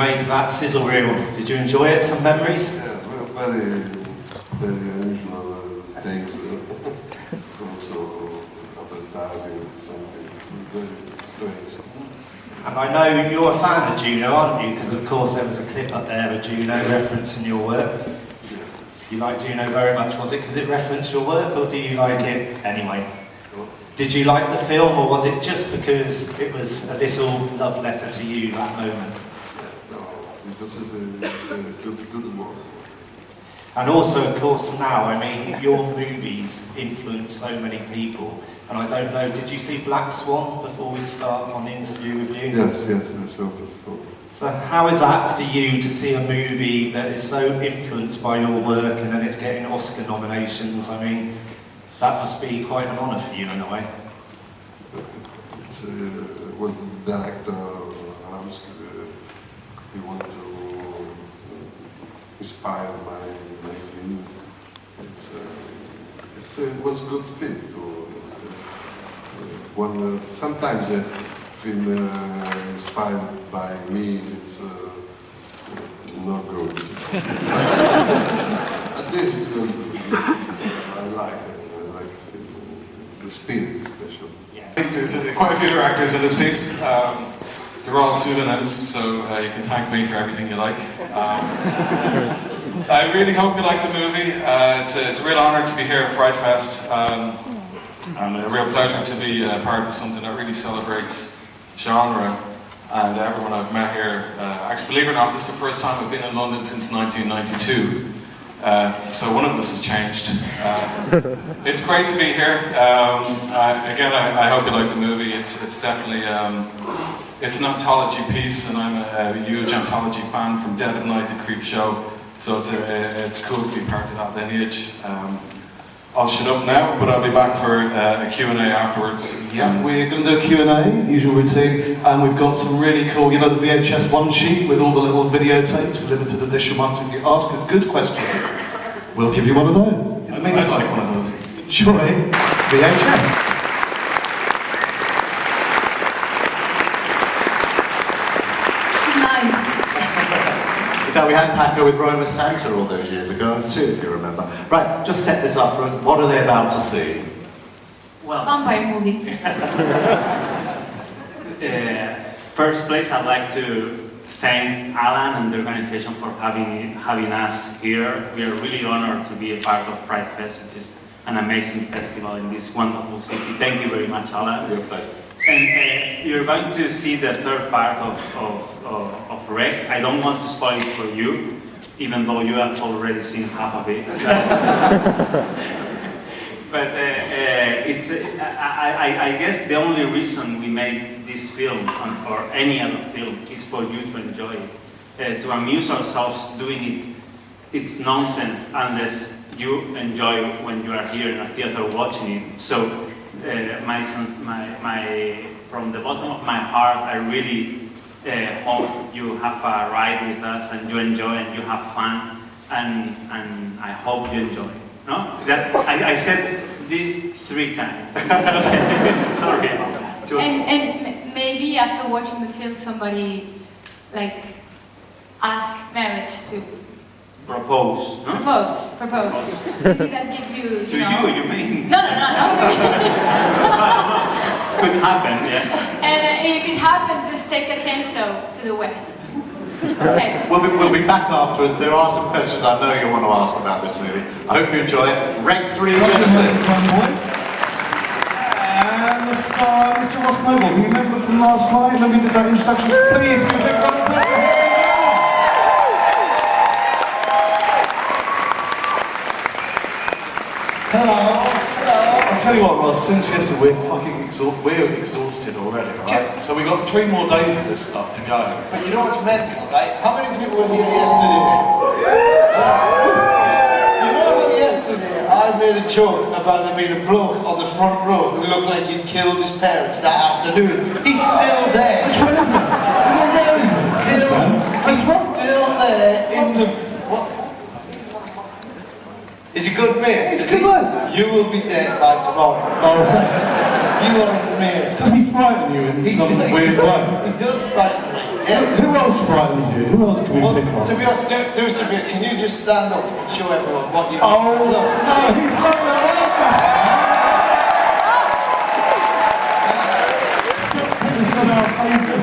make of that sizzle reel? Did you enjoy it? Some memories? Yeah, very, very unusual things. Also advertising something very strange. And I know you're a fan of Juno, aren't you? Because of course there was a clip up there of Juno referencing your work. Yeah. You like Juno very much. Was it because it referenced your work, or do you like it anyway? Did you like the film, or was it just because it was a little love letter to you that moment? Yeah, no, because it's a good work. And also, of course, now, I mean, your movies influence so many people. And I don't know, did you see Black Swan before we start on the interview with you? Yes, that's cool. So how is that for you to see a movie that is so influenced by your work and then it's getting Oscar nominations? I mean, that must be quite an honour for you in a way. It was the director, he wanted to inspire my film. It was a good film too. Sometimes a film inspired by me, it's not good. At least it was good. I like it. The spirit is special. Yeah. I think there's quite a few directors in this piece. They're all pseudonyms, so you can thank me for everything you like. I really hope you like the movie. It's a real honour to be here at Frightfest. And a real pleasure to be part of something that really celebrates genre and everyone I've met here. Actually, believe it or not, this is the first time I've been in London since 1992. So one of us has changed. It's great to be here. Again, I hope you like the movie. It's definitely it's an anthology piece, and I'm a huge anthology fan from Dead of Night to Creep Show. So it's cool to be part of that lineage. I'll shut up now, but I'll be back for a Q&A afterwards. Yeah, we're going to do a Q&A, usual routine, and we've got some really cool, you know, the VHS 1 sheet with all the little videotapes, limited edition ones. If you ask a good question, we'll give you one of those. I'd like one of those. Enjoy VHS. Now, we had Paco with Roma Santa all those years ago too, if you remember. Right, just set this up for us. What are they about to see? Well, vampire movie. First place, I'd like to thank Alan and the organization for having us here. We are really honored to be a part of Frightfest, which is an amazing festival in this wonderful city. Thank you very much, Alan. Your pleasure. And you're going to see the third part of Rec. I don't want to spoil it for you, even though you have already seen half of it. But I guess the only reason we made this film, or any other film, is for you to enjoy it. To amuse ourselves doing it, it's nonsense unless you enjoy when you are here in a theater watching it. So. From the bottom of my heart, I really hope you have a ride with us and you enjoy and you have fun, and I hope you enjoy. No? That I said this 3 times. Sorry about that. And maybe after watching the film, somebody like ask marriage to. Propose. No? Propose. Maybe that gives you. To you mean? No, not to me. Could happen, yeah. And if it happens, just take a chainsaw to the wedding. Okay. We'll be back afterwards. There are some questions I know you want to ask about this movie. I hope you enjoy it. Rec 3 Genesis. And the star, Mr. Ross Noble. You remember from last night when we did that introduction? Please give a big round of applause. Hello. I'll tell you what, Ross, since yesterday we're exhausted already, right? So we've got 3 more days of this stuff to go. But you know what's mental, right? How many people were here yesterday? You know, yesterday I made a joke about there being a bloke on the front row who looked like he'd killed his parents that afternoon. He's still there. Which one is it? He's still there in the... Is he good, mate? He's a good lad. You will be dead by tomorrow. Oh, thanks. You are amazing. Does he frighten you in some weird way? He does frighten me. Who else frightens you? Who else can we Well, pick on? to be honest, do us a bit. Can you just stand up and show everyone what you Oh, no, he's not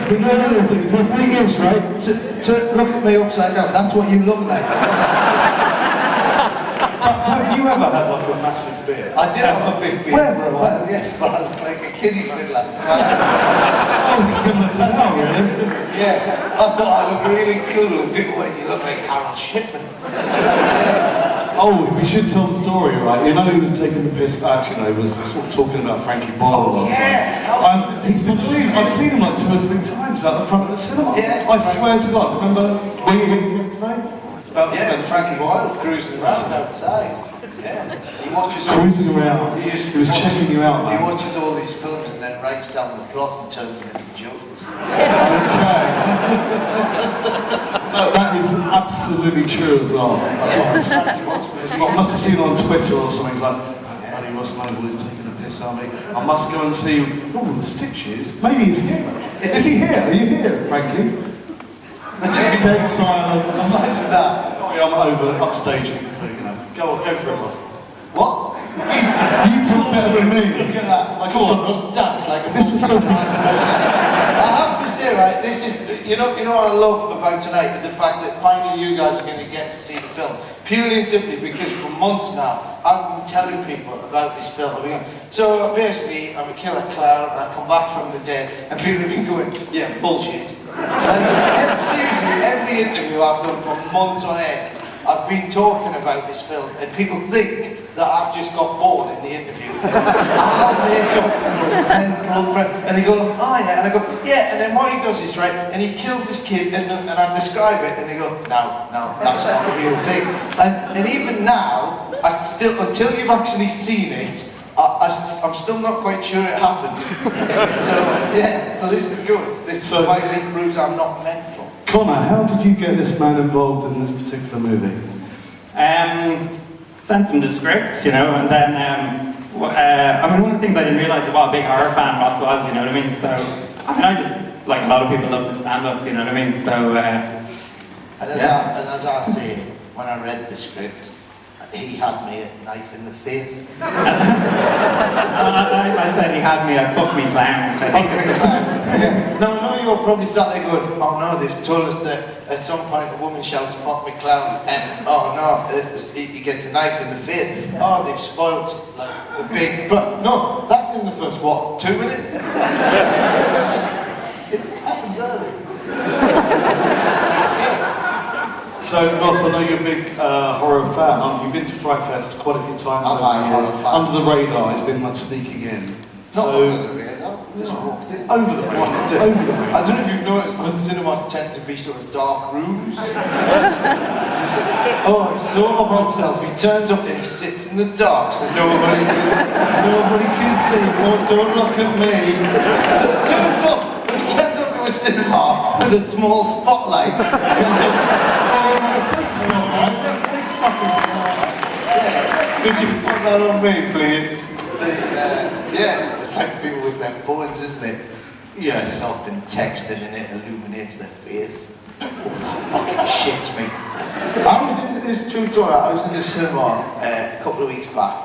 The thing is, right, to look at me upside down, that's what you look like. Have you ever had like a massive beard? I did have a big beard Where? for a while, yes, but I look like a kiddie fiddler. So Oh, it's similar to now, really. yeah, I thought I looked really cool and people went, you look like Harold Shipman. Yes. Oh, we should tell the story, right? You know who was taking the piss? Actually, no, he was sort of talking about Frankie Boyle. Oh, yeah. He's been seen. I've seen him like 2 or 3 times out the front of the cinema. Yeah. I swear to God. Remember? Were you here yesterday? About Yeah, Frankie Boyle cruising around outside. Yeah, he watches cruising around. He was checking you out, He man. watches all these films and then writes down the plot and turns them into jokes. Okay. No, that is absolutely true as well. Yeah, Frankie Boyle's I must have seen it on Twitter or something like, Paddy Ross Noble is taking a piss on me. I must go and see. Oh, the stitches. Maybe he's here. Is he here? Are you here, Frankie? Dead silence. Imagine that. Sorry, I'm over upstage. So, go for it, Ross. What? You talk better than me. Look at that. Like, Come on, Ross, dance like a This was supposed to be. I have to say, right, this is, you know what I love about tonight is the fact that finally you guys are going to get to see the film. Purely and simply because for months now, I've been telling people about this film. So basically, I'm a killer clown and I come back from the dead and people have been going, yeah, bullshit. Seriously, every interview I've done for months on end, I've been talking about this film and people think that I've just got bored in the interview. I'll make up mental, and they go, oh yeah, and I go, yeah, and then what he does is, right, and he kills this kid, and I describe it, and they go, no, that's not the real thing. And even now, I still, until you've actually seen it, I'm still not quite sure it happened. So, yeah, so this is good. This finally proves I'm not mental. Connor, how did you get this man involved in this particular movie? Sent him the script, you know, and then, I mean, one of the things I didn't realise is what a big horror fan Ross was, you know what I mean? So, I mean, I just, like a lot of people love to stand up, you know what I mean? So, And as I say, when I read the script, he had me a knife in the face. I said he had me a fuck me clown, which I think is Yeah. Now, I know you're probably sat there going, oh no, they've told us that at some point a woman shouts, fuck me clown, and oh no, he gets a knife in the face. Oh, they've spoiled like the big, but no, that's in the first, what, 2 minutes? It happens early. So, Ross, I know you're a big horror fan, aren't you? You've been to Frightfest quite a few times over the years. Under the radar, it's been like sneaking in. Not over the radar, just walked in. Over the radar. Walked in. Over the radar. I don't know if you've noticed, but cinemas tend to be sort of dark rooms. Oh, he's so up on himself, he turns up and he sits in the dark so nobody can see. Oh, don't look at me. Turns up to a cinema with a small spotlight. And just, could you put that on me, please? Yeah, it's like people with their phones, isn't it? Yes. Turns up and texting and it illuminates their face. Oh, that fucking shits me. I was in this true story. I was in the cinema a couple of weeks back,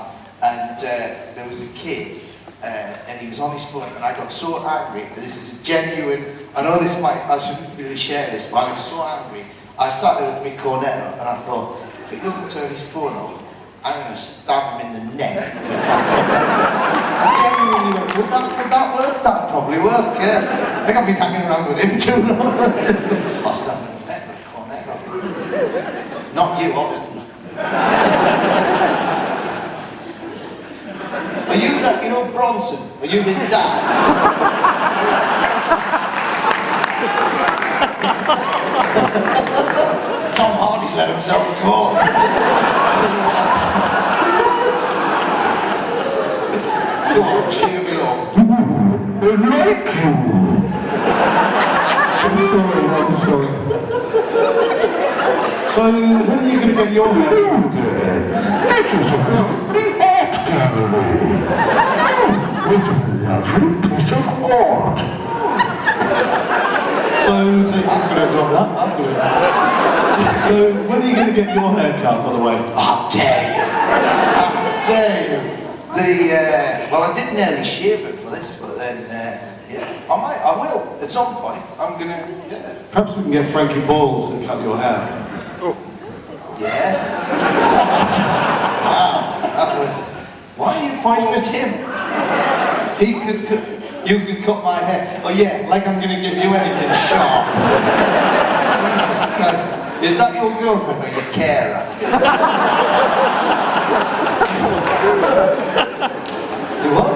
and there was a kid, and he was on his phone, and I got so angry. This is a genuine. I know this might. I shouldn't really share this, but I was so angry. I sat there with my cornetto, and I thought, if he doesn't turn his phone off, I'm going to stab him in the neck. I genuinely went, would that work? That'd probably work, yeah. I think I've been hanging around with him too long. I'll stab him in the neck with a cornetto. Not you, obviously. Are you that, you know, Bronson? Are you his dad? Tom Hardy's let himself go. Go on, cheer me up. I'm sorry. So, when are you going to get your man? It is a lovely art gallery. What a lovely piece of art. So, I'm going to drop that. I'm doing that. So, when are you going to get your hair cut, by the way? How dare you! How dare you! Well, I did nearly shave it for this, but then, yeah, I will, at some point. I'm gonna, yeah. Perhaps we can get Frankie Balls to cut your hair. Yeah? Wow, that was... Why are you pointing at him? You could cut my hair. Oh yeah, like I'm gonna give you anything sharp. Jesus Christ. Is that your girlfriend or your carer? You what?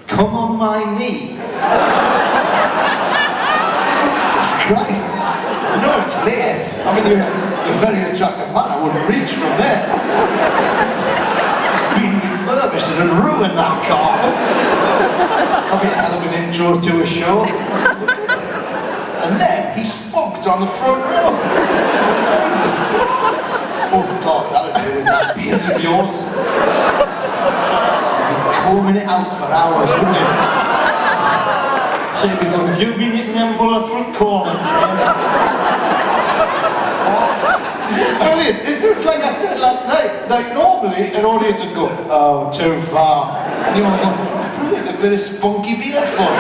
Come on my knee. Jesus Christ. I know it's late. I mean, you're a very attractive man. I wouldn't reach from there. It's been refurbished and ruined that carpet. That'll be a hell of an intro to a show. And then he spunked on the front row. It's amazing. Oh God, that'll do with that beard of yours. You'd be combing it out for hours, wouldn't you? Say, because you've been eating them full of fruit corners. Brilliant. It's just like I said last night. Like normally an audience would go, oh, too far. And you want to go, brilliant, a bit of spunky beard fun.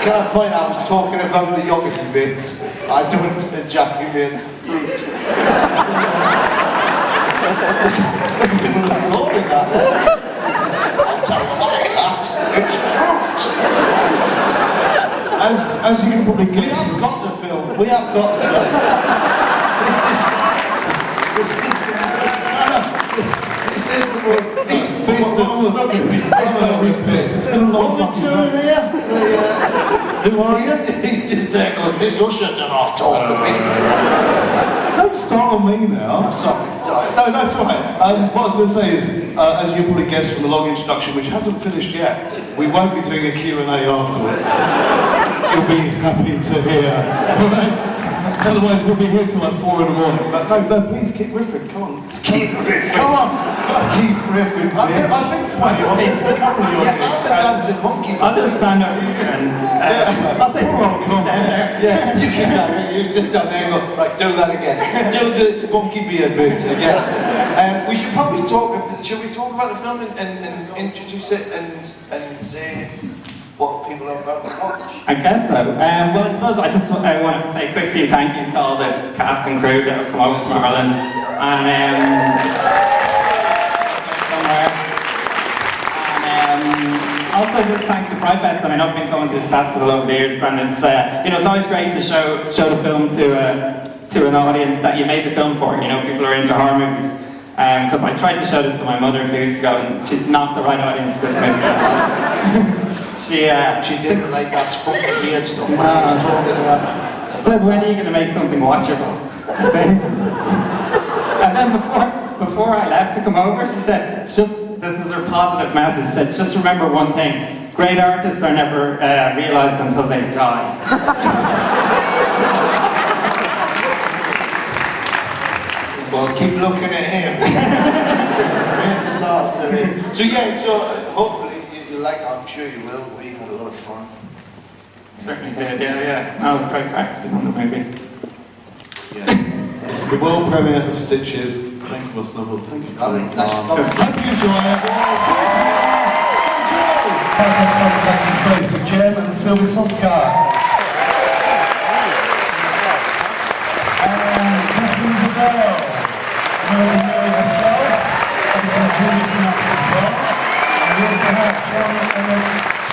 Can I point out, I was talking about the yogurty bits. I don't ejaculate fruit. People are ignoring that there. I'll tell you what it's that. It's fruit. As you can probably guess, we have got the film. We have got the film. This is the most it's been a long fucking here. Who are you? He's just saying, oh, this usher done off talk to me. Don't start on me now. Oh, sorry. No, that's all right. What I was going to say is, as you probably guessed from the long introduction, which hasn't finished yet, we won't be doing a Q&A afterwards. You'll be happy to hear. Otherwise, we'll be here till like 4 in the morning. But no, please keep riffing. Come on. Keep riffing. Come on. Keep riffing. I think so. I'm a dancing monkey. I'll just stand over here and I'll take one down there. Yeah, you can have it. You sit down there and go, right, do that again. Do the spunky beard bit again. We should probably talk, should we talk about the film and introduce it and say what people are about to watch? I guess so. Well, I suppose I just want to say a quick few thank yous to all the cast and crew that have come over from Ireland. Also just thanks to Frightfest. I mean, I've been going to this festival over the years, and it's it's always great to show the film to an audience that you made the film for. You know, people are into horror movies. Because I tried to show this to my mother a few weeks ago, and she's not the right audience for this movie. She didn't like that spunky beard stuff when I was talking about. She said, when are you going to make something watchable? And then before I left to come over, she said, this was her positive message. She said, just remember one thing, great artists are never realised until they die. Well, keep looking at him. So yeah, so hopefully you like it. I'm sure you will. We had a lot of fun. Certainly did, yeah. No, it was quite cracked in the movie. Yeah. It's the world premiere of Stitches. Thank you, Noble. Thank you. Hope you enjoy it. Thank you to Jem and Sylvie Soskar. And Catherine Isabel. Mary herself. And some Julie Knox as well. And we also have John and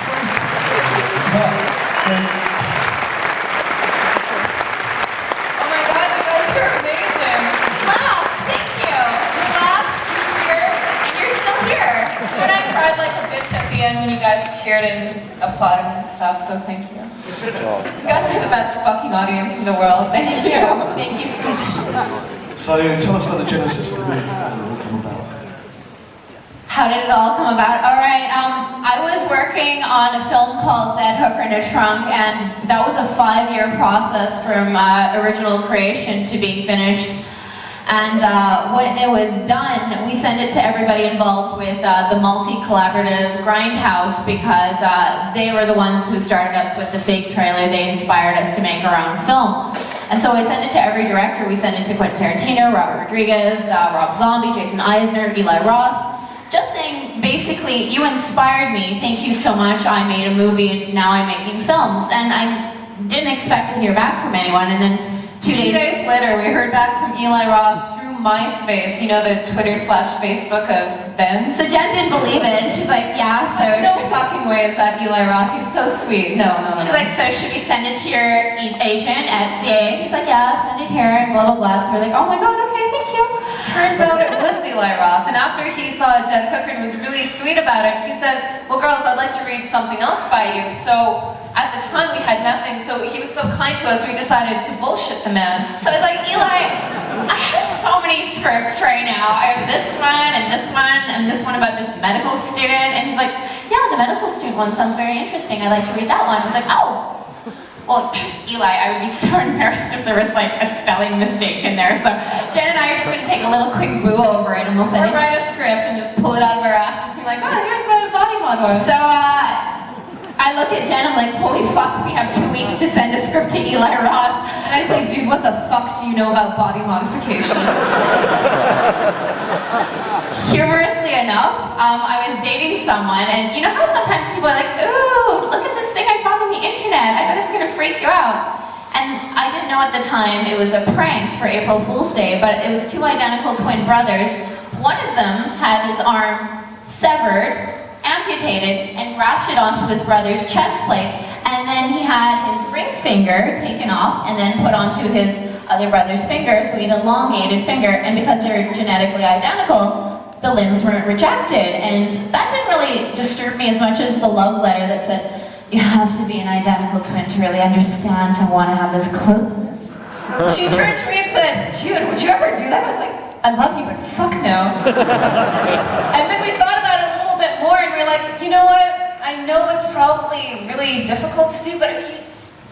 Tracy. Oh my God, you guys are amazing. Wow, thank you. You laughed, you cheered, and you're still here. But I cried like a bitch at the end when you guys cheered and applauded and stuff, so thank you. You guys are the best fucking audience in the world. Thank you. Thank you so much. So tell us about the genesis of the movie. How did it all come about? How did it all come about? All right, I was working on a film called Dead Hooker in a Trunk, and that was a 5-year process from original creation to being finished. And when it was done, we sent it to everybody involved with the multi-collaborative Grindhouse because they were the ones who started us with the fake trailer. They inspired us to make our own film. And so I sent it to every director. We sent it to Quentin Tarantino, Robert Rodriguez, Rob Zombie, Jason Eisner, Eli Roth. Just saying, basically, you inspired me. Thank you so much. I made a movie and now I'm making films. And I didn't expect to hear back from anyone. And then 2 days later, we heard back from Eli Roth through MySpace, you know, the Twitter/Facebook of then. So Jen didn't believe it, and she's like, yeah, so No fucking way is that Eli Roth. He's so sweet. No. she's like, so should we send it to your agent at CA? He's like, yeah, send it here, and blah, blah, blah. So we're like, oh my god, okay, thank you. Turns out it was Eli Roth, and after he saw Dead Hooker and was really sweet about it, he said, well girls, I'd like to read something else by you. So at the time we had nothing, so he was so kind to us, we decided to bullshit the man. So I was like, Eli, I have so many scripts right now. I have this one, and this one, and this one about this medical student. And he's like, yeah, the medical student one sounds very interesting. I'd like to read that one. I was like, oh. Well, Eli, I would be so embarrassed if there was like a spelling mistake in there. So Jen and I are just going to take a little quick boo over it, and we'll send it. Or write a script and just pull it out of our asses and be like, oh, here's the body model. So I look at Jen, I'm like, holy fuck, we have 2 weeks to send a script to Eli Roth. And I say, dude, what the fuck do you know about body modification? Humorously enough, I was dating someone, and you know how sometimes people are like, ooh, look at this thing I found on the internet, I bet it's gonna freak you out. And I didn't know at the time it was a prank for April Fool's Day, but it was 2 identical twin brothers. One of them had his arm severed, amputated, and grafted onto his brother's chest plate, and then he had his ring finger taken off and then put onto his other brother's finger, so he had an elongated finger, and because they're genetically identical, the limbs weren't rejected, and that didn't really disturb me as much as the love letter that said, you have to be an identical twin to really understand, to want to have this closeness. She turned to me and said, dude, would you ever do that? I was like, I love you, but fuck no. And then we thought about it a little bit more, and we're like, you know what? I know it's probably really difficult to do, but if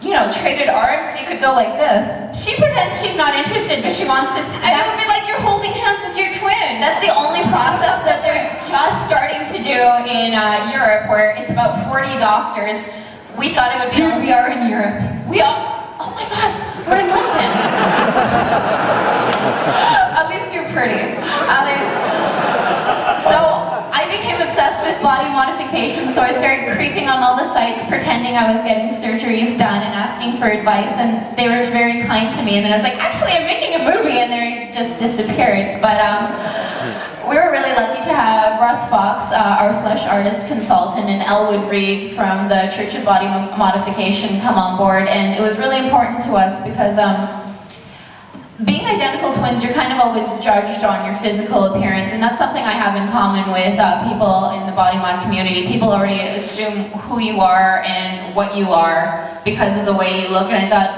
you know, traded arms, you could go like this. She pretends she's not interested, but she wants to see. And it would be like you're holding hands with your twin. That's the only process that they're just starting to do in Europe, where it's about 40 doctors. We thought it would be... Dude, we are in Europe. We are... Oh my god, we're in London. At least you're pretty. So I became obsessed with body modification, so I started creeping on all the sites, pretending I was getting surgeries done and asking for advice, and they were very kind to me. And then I was like, actually, I'm making a movie, and they just disappeared. But we were really lucky to have Russ Fox, our flesh artist consultant, and Elwood Reed from the Church of Body Modification come on board, and it was really important to us because being identical twins, you're kind of always judged on your physical appearance, and that's something I have in common with people in the body mod community. People already assume who you are and what you are because of the way you look, and I thought,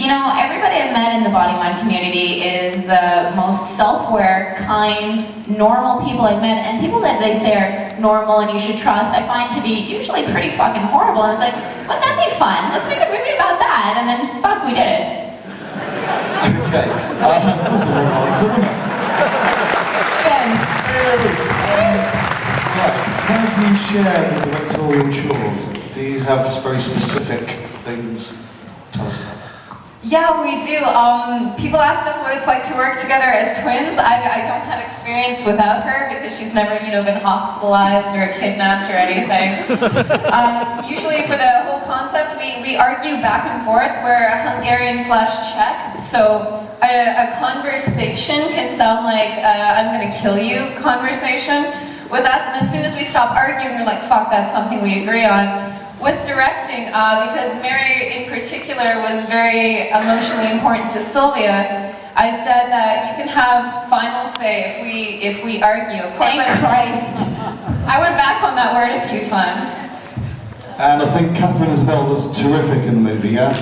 you know, everybody I've met in the body mod community is the most self-aware, kind, normal people I've met, and people that they say are normal and you should trust, I find to be usually pretty fucking horrible. And I was like, wouldn't that be fun? Let's make a movie about that, and then fuck, we did it. Okay. Can you share the directorial chores? Do you have very specific things to tell us about? Yeah, we do. People ask us what it's like to work together as twins. I don't have experience without her because she's never, you know, been hospitalized or kidnapped or anything. Usually for the whole concept, we argue back and forth. We're Hungarian/Czech, so a conversation can sound like I'm gonna kill you conversation with us, and as soon as we stop arguing, we're like, fuck, that's something we agree on. With directing, because Mary in particular was very emotionally important to Sylvia, I said that you can have final say if we argue. Of course, Thank Christ. I went back on that word a few times. And I think Catherine Isabel was terrific in the movie, yeah?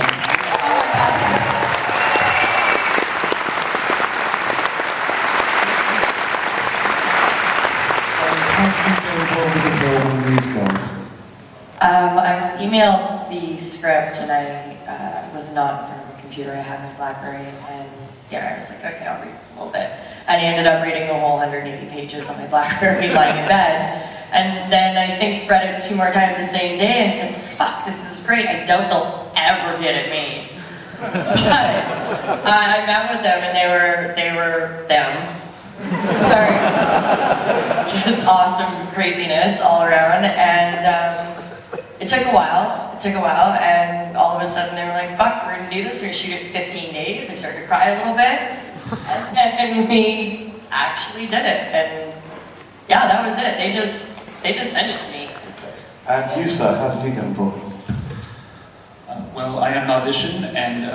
I was emailed the script and I was not in front of a computer. I had my BlackBerry, and yeah, I was like, okay, I'll read a little bit. And he ended up reading the whole 180 pages on my BlackBerry lying in bed. And then I think read it 2 more times the same day and said, fuck, this is great. I doubt they'll ever get it made. But I met with them and they were them. Sorry. Just awesome craziness all around. And it took a while. And all of a sudden they were like, fuck, we're gonna do this. We're gonna shoot it in 15 days. I started to cry a little bit. And we actually did it. And yeah, that was it. They just sent it to me. And you, sir, how did you get involved? Well, I had an audition, and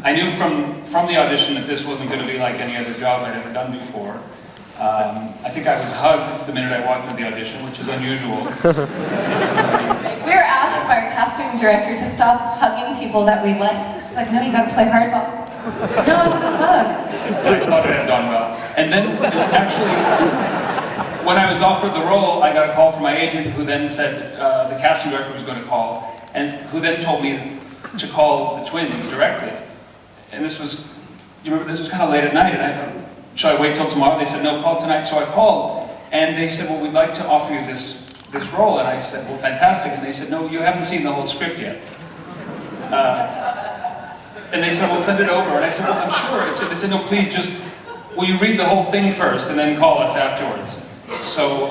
I knew from the audition that this wasn't going to be like any other job I'd ever done before. I think I was hugged the minute I walked into the audition, which is unusual. We were asked by our casting director to stop hugging people that we like. She's like, no, you gotta play hardball. No, I want to hug. I thought it had gone well. And then, actually, when I was offered the role, I got a call from my agent who then said the casting director was going to call, and who then told me to call the twins directly. And this was, you remember, this was kind of late at night, and I thought, should I wait till tomorrow? They said, no, call tonight. So I called, and they said, well, we'd like to offer you this role. And I said, well, fantastic. And they said, no, you haven't seen the whole script yet. And they said, well, send it over. And I said, well, I'm sure. They said, no, please just, will you read the whole thing first and then call us afterwards? So,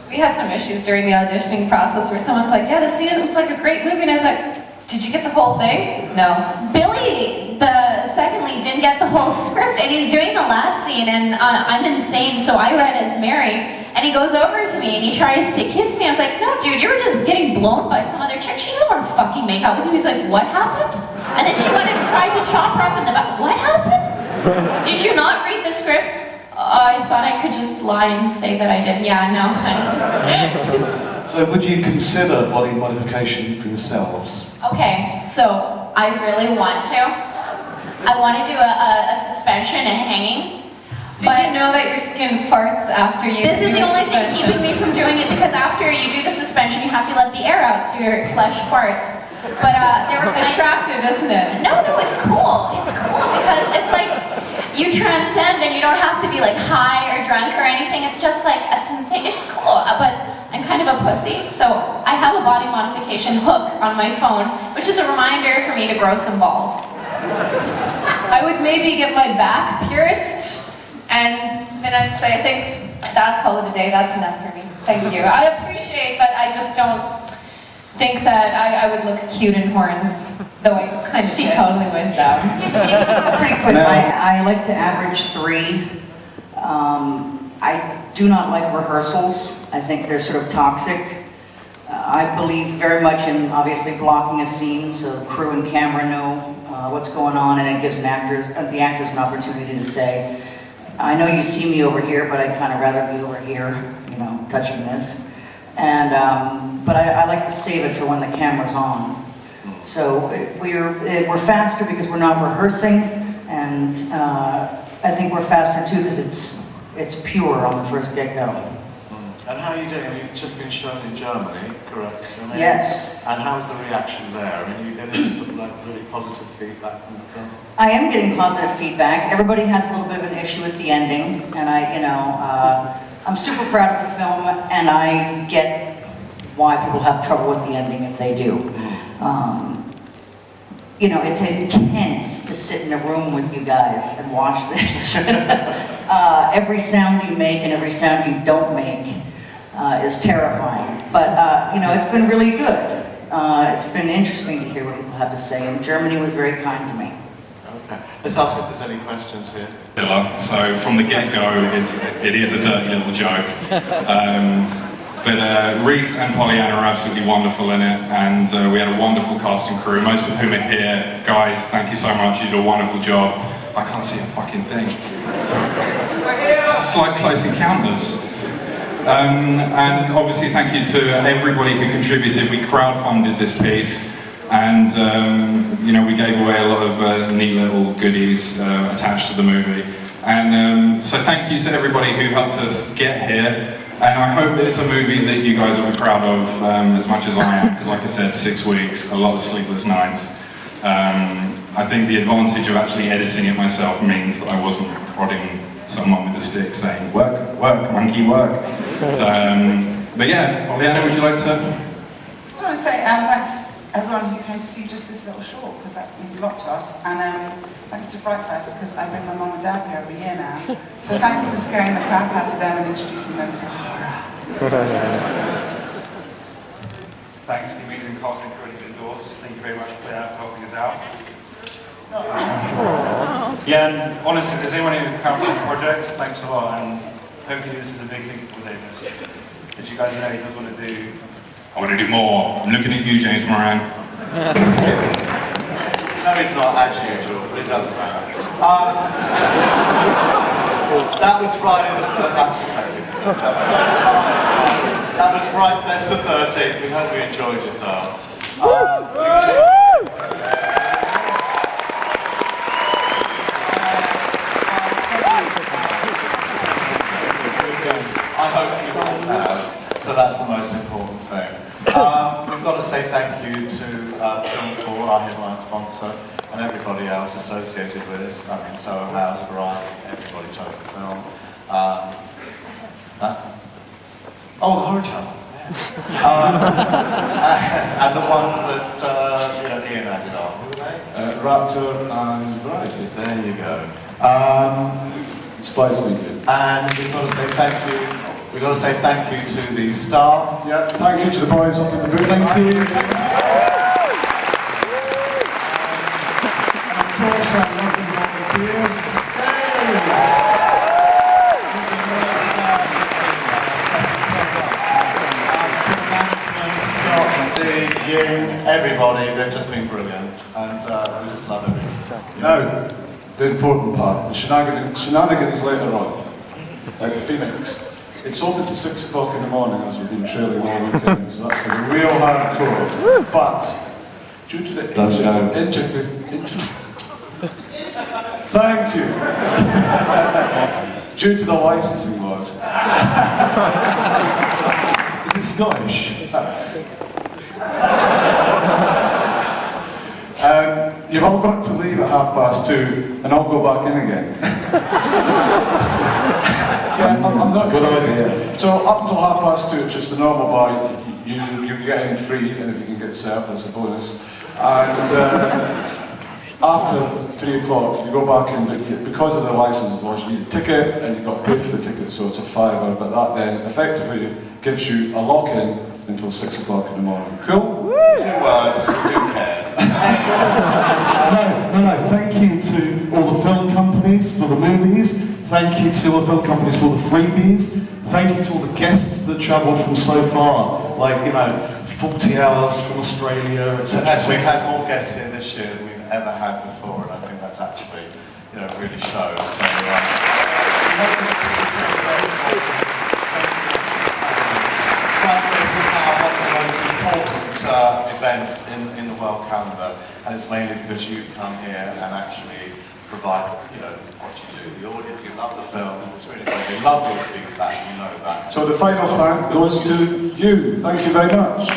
we had some issues during the auditioning process where someone's like, yeah, the scene looks like a great movie. And I was like, did you get the whole thing? No. Billy, the second lead, didn't get the whole script, and he's doing the last scene, and I'm insane, so I read as Mary, and he goes over to me, and he tries to kiss me. I was like, no, dude, you were just getting blown by some other chick. She doesn't want to fucking make out with you. He's like, what happened? And then she went and tried to chop her up in the back. What happened? Did you not read the script? I thought I could just lie and say that I did. Yeah, no. So would you consider body modification for yourselves? Okay, so I really want to. I want to do a suspension, a hanging. Did you know that your skin farts after you? This is the only thing keeping me from doing it, because after you do the suspension, you have to let the air out so your flesh farts. But they were attractive, isn't it? No, it's cool. It's cool because it's like you transcend and you don't have to be like high or drunk or anything. It's just like a sensation. It's cool. But I'm kind of a pussy, so I have a body modification hook on my phone, which is a reminder for me to grow some balls. I would maybe get my back pierced, and then I'd say, thanks, that'll call it a day. That's enough for me. Thank you. I appreciate, but I just don't think that I would look cute in horns, though I kind of she totally would though. Pretty quick, I like to average 3. I do not like rehearsals. I think they're sort of toxic. I believe very much in obviously blocking a scene so crew and camera know what's going on, and it gives the actors an opportunity to say, I know you see me over here, but I'd kind of rather be over here, you know, touching this. And but I like to save it for when the camera's on. So we're faster because we're not rehearsing, and I think we're faster too because it's pure on the first get-go. And how are you doing? You've just been shown in Germany, correct? Yes. And how's the reaction there? I mean, are you getting sort of like really positive feedback from the film? I am getting positive feedback. Everybody has a little bit of an issue with the ending, and I'm super proud of the film, and I get why people have trouble with the ending if they do. You know, it's intense to sit in a room with you guys and watch this. Every sound you make and every sound you don't make is terrifying. But, you know, it's been really good. It's been interesting to hear what people have to say, and Germany was very kind to me. Okay. Let's ask if there's any questions here. So from the get-go, it is a dirty little joke. But Reese and Pollyanna are absolutely wonderful in it, and we had a wonderful cast and crew, most of whom are here. Guys, thank you so much, you did a wonderful job. I can't see a fucking thing. It's like Close Encounters. And obviously thank you to everybody who contributed. We crowdfunded this piece, and you know, we gave away a lot of neat little goodies attached to the movie. And so thank you to everybody who helped us get here. And I hope that it's a movie that you guys will be proud of as much as I am, because like I said, 6 weeks, a lot of sleepless nights. I think the advantage of actually editing it myself means that I wasn't prodding someone with a stick saying, work, work, monkey, work. So, but yeah, Oleana, would you like to? I just want to say thanks everyone who came to see just this little short, because that means a lot to us. And thanks to Frightfest, because I bring my mum and dad here every year now. So thank you for scaring the crap out of them and introducing them to horror. Thanks to the amazing cast and crew indoors. Thank you very much for helping us out. Yeah, and honestly, if there's anyone who can't run the project, thanks a lot, and hopefully this is a big thing for Davis. As you guys know, he does want to do... I want to do more. I'm looking at you, James Moran. No, it's not, as usual, but it doesn't matter. That was Friday the 13th. That was Frightfest the 13th. We hope you enjoyed yourself. I hope you all have, so that's the most important thing. We've got to say thank you to Filmfour, our headline sponsor, and everybody else associated with us. I mean, Soho House, Verizon, everybody took the film. The Horror Channel. And the ones that Ian added on. Who were they? Raptor and Variety. There you go. Spice Media. And we've got to say thank you. We've got to say thank you to the staff. Yeah, thank you to the boys up in the booth. Thank you. And of course, our lovely volunteers. Scott, Steve, you, everybody, they've just been brilliant. And we just love it. Now, the important part, the shenanigans later on. Like Phoenix. It's open to 6 o'clock in the morning, as we've been trailing all weekend, so that's for the real hardcore. But, due to the thank you. Due to the licensing laws. Is it Scottish? You've all got to leave at 2:30, and I'll go back in again. Yeah, I'm not good idea. So up until 2:30, it's just the normal bar. You get in free, and if you can get served, that's a bonus. And after 3 o'clock, you go back and because of the license laws, you need a ticket, and you've got to pay for the ticket, so it's a £5. But that then effectively gives you a lock-in until 6 o'clock in the morning. Cool? 2 words. Who cares? No. Thank you to all the film companies for the movies. Thank you to all the film companies for the freebies. Thank you to all the guests that travelled from so far, like 40 hours from Australia, etc. We've had more guests here this year than we've ever had before, and I think that's actually, really shows. So, Frightfest is now one of the most important events in the world calendar, and it's mainly because you come here and actually provide, what you do. The audience, you love the film, it's really great. They love your feedback, you know that. So the final thank goes to you. Thank you very much.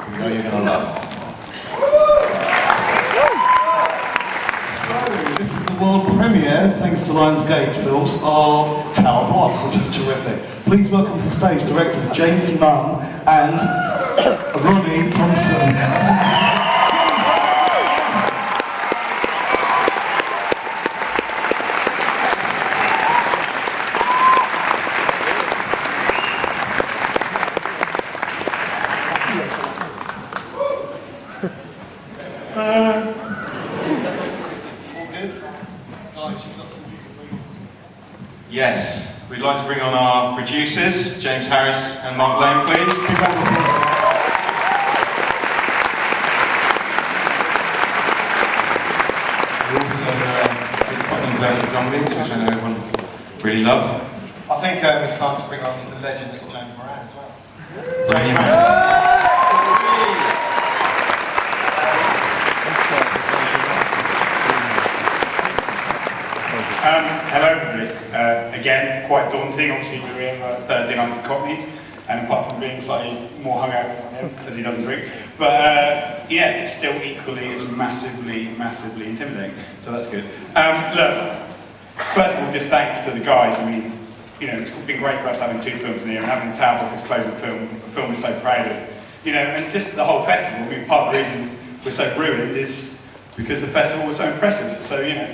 We know you're going to love. So, this is the world premiere, thanks to Lionsgate Films, of Tower Block, which is terrific. Please welcome to the stage directors James Nunn and Ronnie Thompson. Yes, we'd like to bring on our producers, James Harris and Mark Lane, please. We also did Tottenham's versus Zombies, which I know everyone really loved. I think it's time to bring on the legend that's James Moran as well. James Moran. Hello everybody. Again, quite daunting. Obviously we're here Thursday night for Cockneys. and apart from being slightly more hung out as he doesn't drink. But yeah, it's still equally as massively intimidating, so that's good. Look, first of all, just thanks to the guys. I mean, you know, it's been great for us having 2 films in here and having Tower Book as closing film. The film we're so proud of. You know, and just the whole festival. I mean, part of the reason we're so brilliant is because the festival was so impressive. So, you know,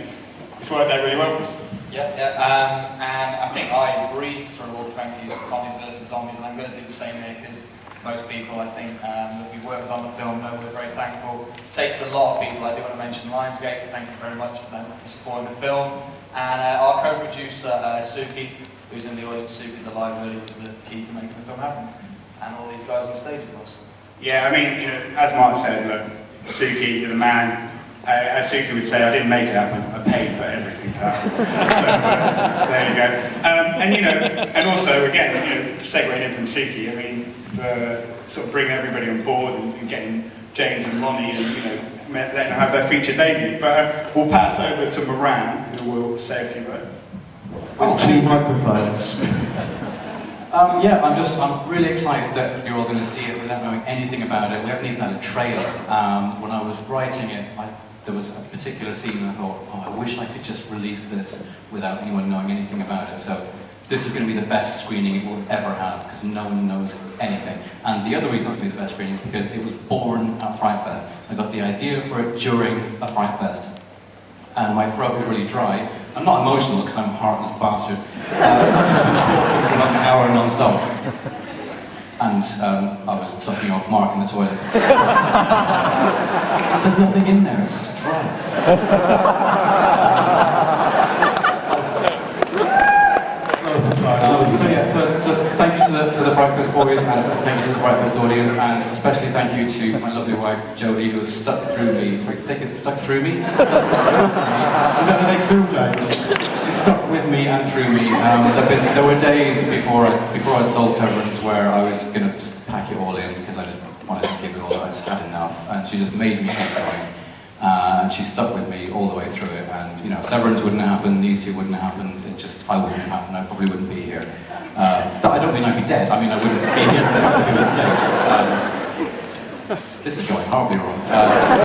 it's worked out really well for us. And I think I breezed through all the thank yous for Commies vs Zombies, and I'm going to do the same here because most people, I think, that we worked on the film know we're very thankful. It takes a lot of people. I do want to mention Lionsgate. Thank you very much for them for supporting the film. And our co-producer, Suki, who's in the audience. Suki, the live really was the key to making the film happen. And all these guys on stage, of course. Yeah, I mean, you know, as Mark said, look, Suki, you're the man. As Suki would say, I didn't make it happen, I paid for everything to happen. So, there you go. And you know, and also, again, you know, segueing in from Suki, I mean, for sort of bringing everybody on board and getting James and Ronnie and, you know, letting them have their feature debut. But we'll pass over to Moran, who will say a few words. With 2 microphones. I'm really excited that you're all going to see it without knowing anything about it. We haven't even had a trailer. When I was writing it, there was a particular scene and I thought, oh, I wish I could just release this without anyone knowing anything about it. So this is going to be the best screening it will ever have because no one knows anything. And the other reason it's going to be the best screening is because it was born at Frightfest. I got the idea for it during a Frightfest. And my throat was really dry. I'm not emotional because I'm a heartless bastard. I've just been talking for like an hour non-stop. And I was sucking off Mark in the toilet. There's nothing in there, it's just dry. So thank you to the Frightfest boys, and thank you to the Frightfest audience, and especially thank you to my lovely wife, Jodie, who has stuck through me. Very thick, stuck through me? Is that the next film, James? She stuck with me and through me. There were days before I'd sold Severance where I was going to just pack it all in because I just wanted to give it all. I just had enough, and she just made me keep going. And she stuck with me all the way through it, and you know, Severance wouldn't happen, these 2 wouldn't happen, I wouldn't happen, I probably wouldn't be here. I don't mean I'd be dead, I mean I wouldn't be here practically on stage. This is going horribly wrong.